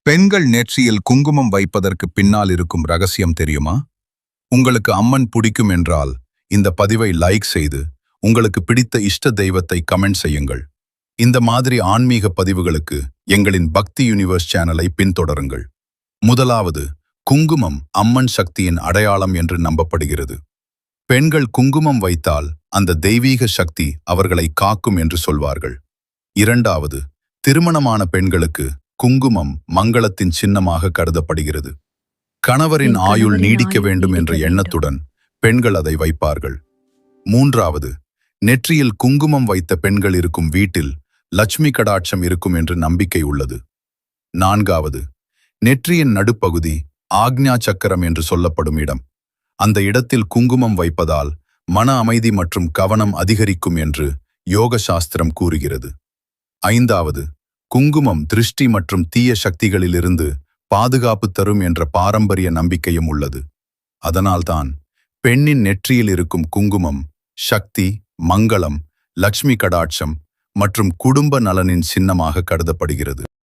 பெண்கள் நெற்றியில் குங்குமம் வைப்பதற்கு பின்னால் இருக்கும் ரகசியம் தெரியுமா? உங்களுக்கு அம்மன் பிடிக்கும் என்றால் இந்த பதிவை லைக் செய்து உங்களுக்கு பிடித்த இஷ்ட தெய்வத்தை கமெண்ட் செய்யுங்கள். இந்த மாதிரி ஆன்மீக பதிவுகளுக்கு எங்களின் பக்தி யூனிவர்ஸ் சேனலை பின்தொடருங்கள். முதலாவது, குங்குமம் அம்மன் சக்தியின் அடையாளம் என்று நம்பப்படுகிறது. பெண்கள் குங்குமம் வைத்தால் அந்த தெய்வீக சக்தி அவர்களை காக்கும் என்று சொல்வார்கள். இரண்டாவது, திருமணமான பெண்களுக்கு குங்குமம் மங்களத்தின் சின்னமாக கருதப்படுகிறது. கணவரின் ஆயுள் நீடிக்க வேண்டும் என்ற எண்ணத்துடன் பெண்கள் அதை வைப்பார்கள். மூன்றாவது, நெற்றியில் குங்குமம் வைத்த பெண்கள் இருக்கும் வீட்டில் லட்சுமி கடாட்சம் இருக்கும் என்று நம்பிக்கை உள்ளது. நான்காவது, நெற்றியின் நடுப்பகுதி ஆக்ஞா சக்கரம் என்று சொல்லப்படும் இடம். அந்த இடத்தில் குங்குமம் வைப்பதால் மன அமைதி மற்றும் கவனம் அதிகரிக்கும் என்று யோக சாஸ்திரம் கூறுகிறது. ஐந்தாவது, குங்குமம் திருஷ்டி மற்றும் தீய சக்திகளிலிருந்து பாதுகாப்பு தரும் என்ற பாரம்பரிய நம்பிக்கையும் உள்ளது. அதனால்தான் பெண்ணின் நெற்றியில் இருக்கும் குங்குமம் சக்தி, மங்களம், லட்சுமி கடாட்சம் மற்றும் குடும்ப நலனின் சின்னமாக கருதப்படுகிறது.